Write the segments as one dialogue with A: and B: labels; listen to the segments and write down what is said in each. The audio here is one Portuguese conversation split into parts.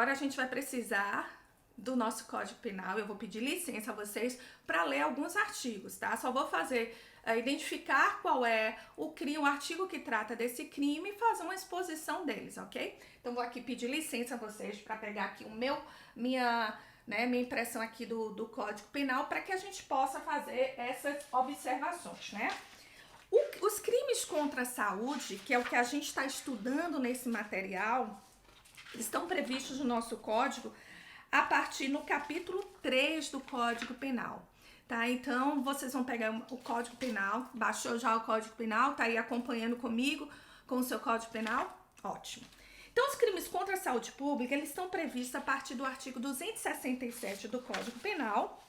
A: agora a gente vai precisar do nosso Código Penal. Eu vou pedir licença a vocês para ler alguns artigos, tá? Só vou fazer, identificar qual é o crime, o artigo que trata desse crime e fazer uma exposição deles, ok? Então vou aqui pedir licença a vocês para pegar aqui minha impressão aqui do Código Penal para que a gente possa fazer essas observações, né? Os crimes contra a saúde, que é o que a gente está estudando nesse material, estão previstos no nosso código a partir no capítulo 3 do Código Penal, tá? Então, vocês vão pegar o Código Penal, baixou já o Código Penal, tá aí acompanhando comigo com o seu Código Penal? Ótimo. Então, os crimes contra a saúde pública, eles estão previstos a partir do artigo 267 do Código Penal,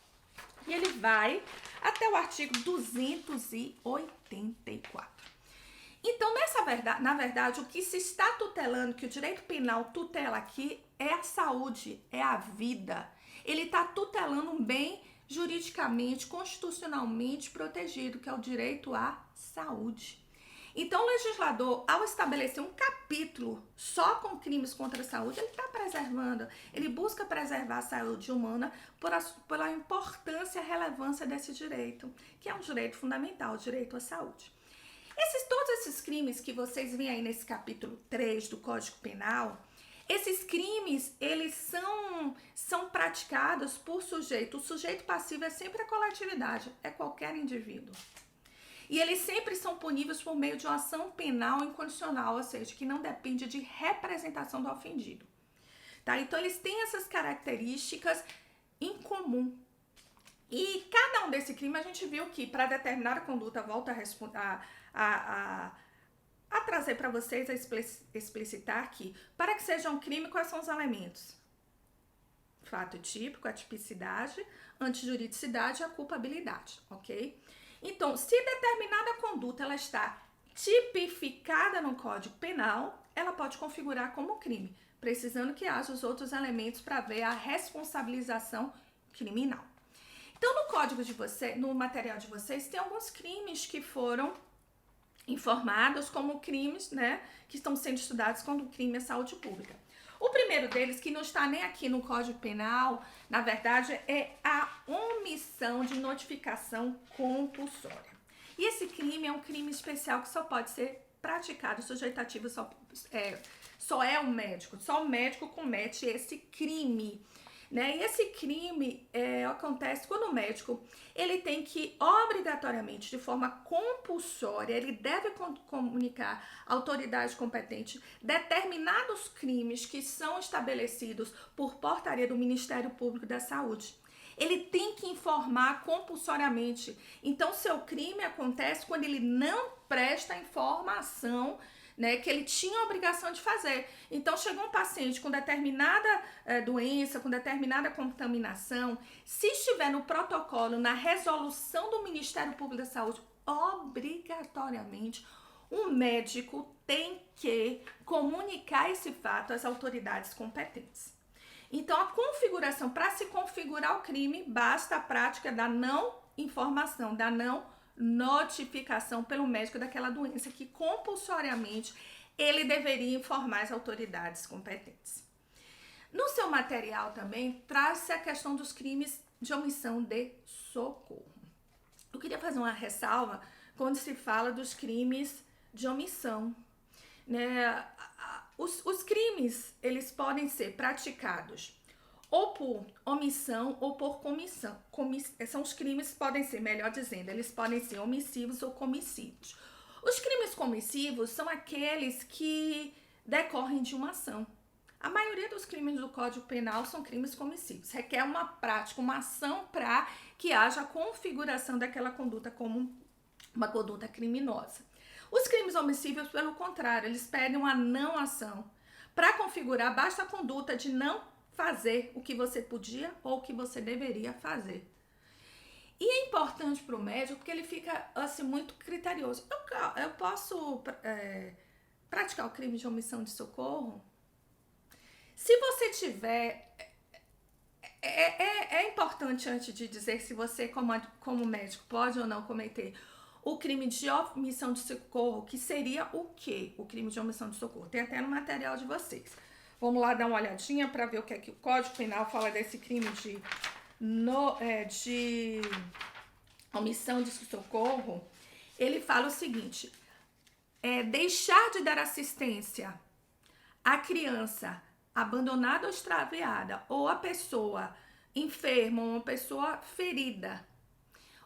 A: e ele vai até o artigo 284. Então, na verdade, o que se está tutelando, que o direito penal tutela aqui, é a saúde, é a vida. Ele está tutelando um bem juridicamente, constitucionalmente protegido, que é o direito à saúde. Então, o legislador, ao estabelecer um capítulo só com crimes contra a saúde, ele está preservando, ele busca preservar a saúde humana pela importância e relevância desse direito, que é um direito fundamental, o direito à saúde. Todos esses crimes que vocês veem aí nesse capítulo 3 do Código Penal, esses crimes, eles são praticados por sujeito. O sujeito passivo é sempre a coletividade, é qualquer indivíduo. E eles sempre são puníveis por meio de uma ação penal incondicional, ou seja, que não depende de representação do ofendido. Tá? Então, eles têm essas características em comum. E cada um desse crime, a gente viu que para determinada conduta, volta a trazer para vocês, a explicitar aqui, para que seja um crime, quais são os elementos? Fato típico, a tipicidade, antijuridicidade e a culpabilidade, ok? Então, se determinada conduta ela está tipificada no Código Penal, ela pode configurar como crime, precisando que haja os outros elementos para ver a responsabilização criminal. Então, no código de vocês, no material de vocês, tem alguns crimes que foram informados como crimes, né, que estão sendo estudados como crime à saúde pública. O primeiro deles, que não está nem aqui no Código Penal, na verdade, é a omissão de notificação compulsória. E esse crime é um crime especial que só pode ser praticado, o sujeito ativo só é um médico, só o médico comete esse crime. Né? E esse crime acontece quando o médico ele tem que obrigatoriamente, de forma compulsória, ele deve comunicar à autoridade competente determinados crimes que são estabelecidos por portaria do Ministério Público da Saúde. Ele tem que informar compulsoriamente. Então, seu crime acontece quando ele não presta informação, né, que ele tinha a obrigação de fazer. Então, chegou um paciente com determinada doença, com determinada contaminação, se estiver no protocolo, na resolução do Ministério Público da Saúde, obrigatoriamente, o médico tem que comunicar esse fato às autoridades competentes. Então, a configuração, para se configurar o crime, basta a prática da não informação, da não notificação pelo médico daquela doença que compulsoriamente ele deveria informar as autoridades competentes. No seu material também traz-se a questão dos crimes de omissão de socorro. Eu queria fazer uma ressalva quando se fala dos crimes de omissão, né? Os crimes, eles podem ser praticados ou por omissão ou por comissão. São os crimes que podem ser, melhor dizendo, eles podem ser omissivos ou comissivos. Os crimes comissivos são aqueles que decorrem de uma ação. A maioria dos crimes do Código Penal são crimes comissivos. Requer uma prática, uma ação para que haja a configuração daquela conduta como uma conduta criminosa. Os crimes omissivos, pelo contrário, eles pedem uma não ação. Para configurar, basta a conduta de não fazer o que você podia ou o que você deveria fazer. E é importante para o médico porque ele fica assim, muito criterioso. Eu posso praticar o crime de omissão de socorro? Se você tiver... É importante, antes de dizer se você, como médico, pode ou não cometer o crime de omissão de socorro, que seria o quê? O crime de omissão de socorro. Tem até no material de vocês. Vamos lá dar uma olhadinha para ver o que é que o Código Penal fala desse crime de omissão de socorro. Ele fala o seguinte: deixar de dar assistência à criança abandonada ou extraviada, ou a pessoa enferma, ou uma pessoa ferida,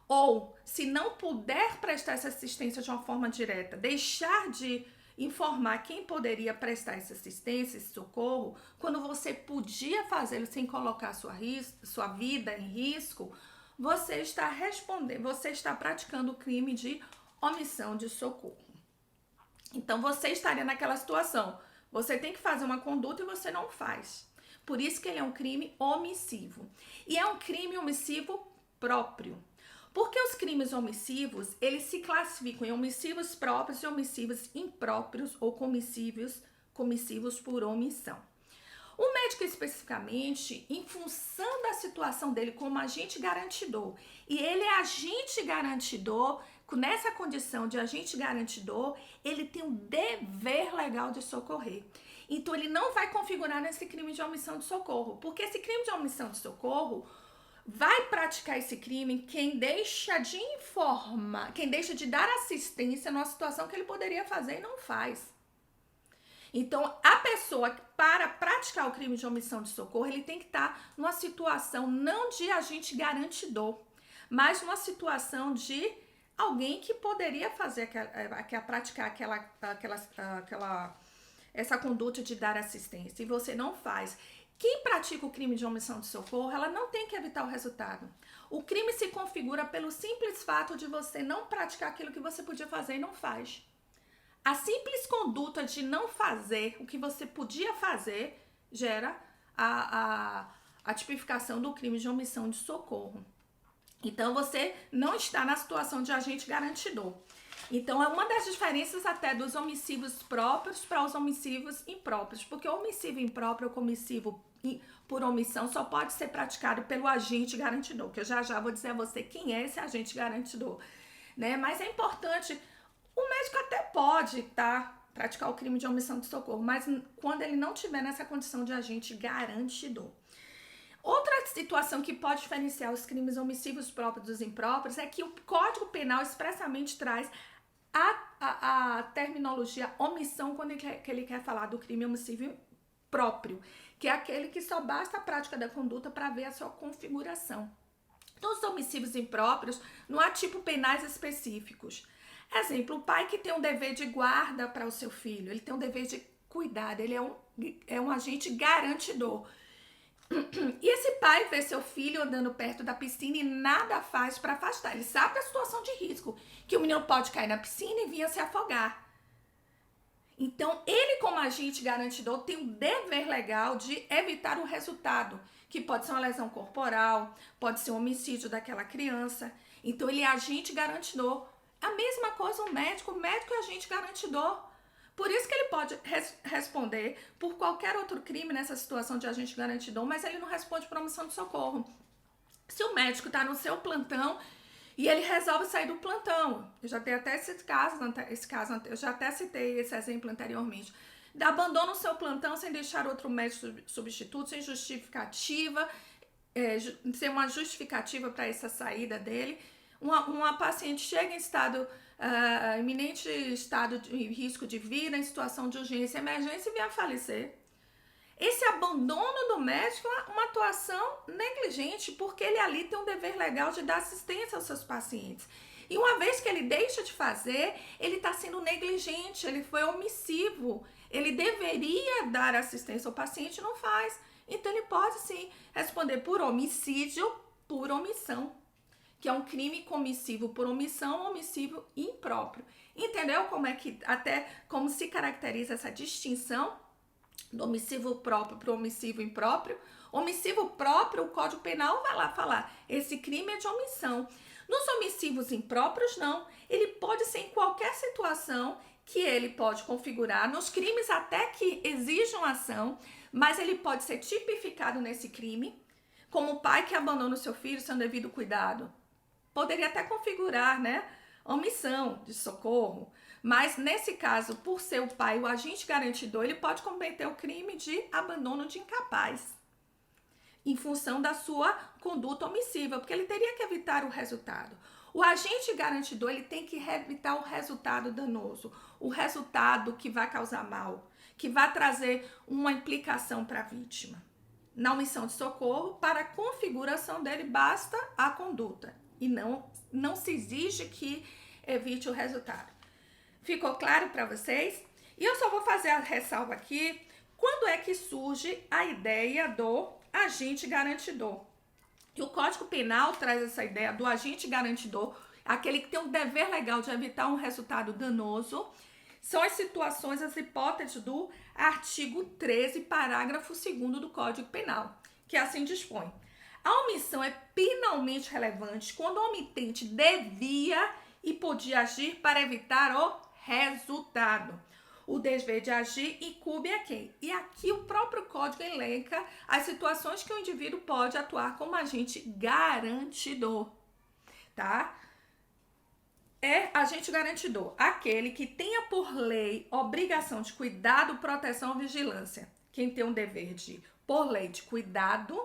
A: ou se não puder prestar essa assistência de uma forma direta, deixar de informar quem poderia prestar essa assistência, esse socorro, quando você podia fazê-lo sem colocar sua vida em risco, você está praticando o crime de omissão de socorro. Então você estaria naquela situação, você tem que fazer uma conduta e você não faz. Por isso que ele é um crime omissivo. E é um crime omissivo próprio. Porque os crimes omissivos, eles se classificam em omissivos próprios e omissivos impróprios ou comissivos por omissão. O médico especificamente, em função da situação dele como agente garantidor, e ele é agente garantidor, nessa condição de agente garantidor, ele tem um dever legal de socorrer. Então ele não vai configurar nesse crime de omissão de socorro, porque esse crime de omissão de socorro vai praticar esse crime quem deixa de informar, quem deixa de dar assistência numa situação que ele poderia fazer e não faz. Então, a pessoa, para praticar o crime de omissão de socorro, ele tem que estar numa situação não de agente garantidor, mas numa situação de alguém que poderia fazer praticar essa conduta de dar assistência, e você não faz. Quem pratica o crime de omissão de socorro, ela não tem que evitar o resultado. O crime se configura pelo simples fato de você não praticar aquilo que você podia fazer e não faz. A simples conduta de não fazer o que você podia fazer gera a tipificação do crime de omissão de socorro. Então, você não está na situação de agente garantidor. Então, é uma das diferenças até dos omissivos próprios para os omissivos impróprios, porque o omissivo impróprio ou comissivo por omissão só pode ser praticado pelo agente garantidor, que eu já vou dizer a você quem é esse agente garantidor, né? Mas é importante, o médico até pode, praticar o crime de omissão de socorro, mas quando ele não estiver nessa condição de agente garantidor. Outra situação que pode diferenciar os crimes omissivos próprios dos impróprios é que o Código Penal expressamente traz a terminologia omissão quando ele quer falar do crime omissivo próprio, que é aquele que só basta a prática da conduta para ver a sua configuração. Então, os omissivos impróprios não há tipo penais específicos. Exemplo, o pai que tem um dever de guarda para o seu filho, ele tem um dever de cuidado, ele é um agente garantidor. E esse pai vê seu filho andando perto da piscina e nada faz para afastar. Ele sabe da situação de risco, que o menino pode cair na piscina e vir a se afogar. Então, ele como agente garantidor tem um dever legal de evitar o resultado, que pode ser uma lesão corporal, pode ser um homicídio daquela criança. Então, ele é agente garantidor. A mesma coisa o médico é agente garantidor. Por isso que ele pode responder por qualquer outro crime nessa situação de agente garantidor, mas ele não responde por omissão de socorro. Se o médico está no seu plantão e ele resolve sair do plantão, eu já tenho até esse caso, eu já até citei esse exemplo anteriormente, abandona o seu plantão sem deixar outro médico substituto, sem justificativa, sem uma justificativa para essa saída dele. Uma paciente chega em iminente estado de risco de vida, em situação de urgência e emergência e vem a falecer. Esse abandono do médico é uma atuação negligente, porque ele ali tem um dever legal de dar assistência aos seus pacientes. E uma vez que ele deixa de fazer, ele está sendo negligente, ele foi omissivo. Ele deveria dar assistência ao paciente e não faz. Então ele pode sim responder por homicídio por omissão, que é um crime comissivo por omissão, omissivo impróprio. Entendeu como se caracteriza essa distinção do omissivo próprio para o omissivo impróprio? Omissivo próprio, o Código Penal vai lá falar, esse crime é de omissão. Nos omissivos impróprios, não. Ele pode ser em qualquer situação que ele pode configurar, nos crimes até que exijam ação, mas ele pode ser tipificado nesse crime, como o pai que abandona o seu filho sem o devido cuidado. Poderia até configurar, omissão de socorro, mas nesse caso, por ser o pai o agente garantidor, ele pode cometer o crime de abandono de incapaz, em função da sua conduta omissiva, porque ele teria que evitar o resultado. O agente garantidor, ele tem que evitar o resultado danoso, o resultado que vai causar mal, que vai trazer uma implicação para a vítima. Na omissão de socorro, para a configuração dele, basta a conduta e não se exige que evite o resultado. Ficou claro para vocês? E eu só vou fazer a ressalva aqui, quando é que surge a ideia do agente garantidor. E o Código Penal traz essa ideia do agente garantidor, aquele que tem um dever legal de evitar um resultado danoso. São as situações, as hipóteses do artigo 13, parágrafo 2º do Código Penal, que assim dispõe. A omissão é penalmente relevante quando o omitente devia e podia agir para evitar o resultado. O dever de agir incumbe a quem? E aqui o próprio código elenca as situações que o indivíduo pode atuar como agente garantidor, tá? É agente garantidor aquele que tenha por lei obrigação de cuidado, proteção ou vigilância. Quem tem um dever de, por lei, de cuidado,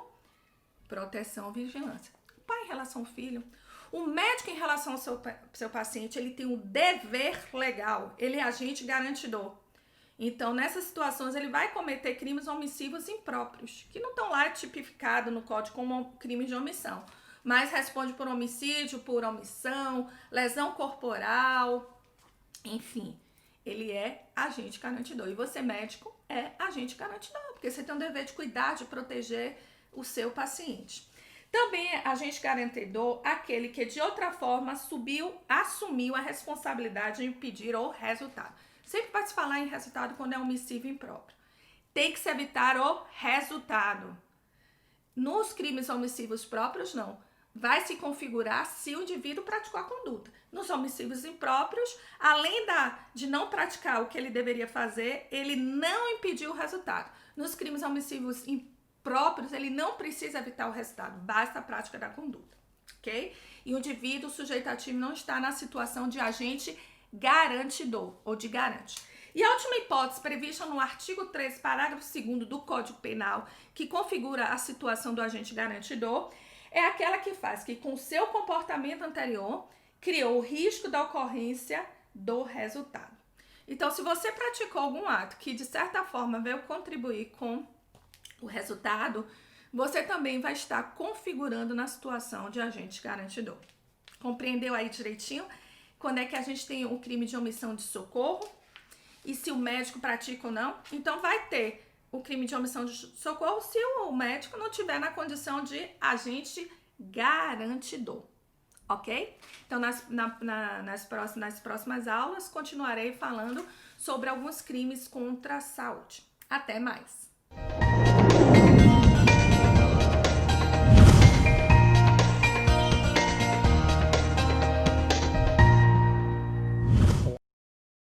A: proteção ou vigilância. O pai em relação ao filho. O médico em relação ao seu paciente, ele tem um dever legal, ele é agente garantidor. Então, nessas situações, ele vai cometer crimes omissivos impróprios, que não estão lá tipificados no código como crime de omissão, mas responde por homicídio, por omissão, lesão corporal, enfim, ele é agente garantidor. E você, médico, é agente garantidor, porque você tem um dever de cuidar, de proteger o seu paciente. Também é agente garantidor aquele que de outra forma assumiu a responsabilidade de impedir o resultado. Sempre vai se falar em resultado quando é omissivo impróprio. Tem que se evitar o resultado. Nos crimes omissivos próprios, não. Vai se configurar se o indivíduo praticou a conduta. Nos omissivos impróprios, além de não praticar o que ele deveria fazer, ele não impediu o resultado. Nos crimes omissivos impróprios, ele não precisa evitar o resultado, basta a prática da conduta, ok? E o indivíduo sujeitativo não está na situação de agente garantidor ou de garante. E a última hipótese prevista no artigo 13, parágrafo 2º do Código Penal, que configura a situação do agente garantidor, é aquela que faz que com seu comportamento anterior criou o risco da ocorrência do resultado. Então, se você praticou algum ato que de certa forma veio contribuir com o resultado, você também vai estar configurando na situação de agente garantidor. Compreendeu aí direitinho? Quando é que a gente tem o crime de omissão de socorro e se o médico pratica ou não? Então vai ter o crime de omissão de socorro se o médico não tiver na condição de agente garantidor, ok? Então nas próximas aulas continuarei falando sobre alguns crimes contra a saúde. Até mais!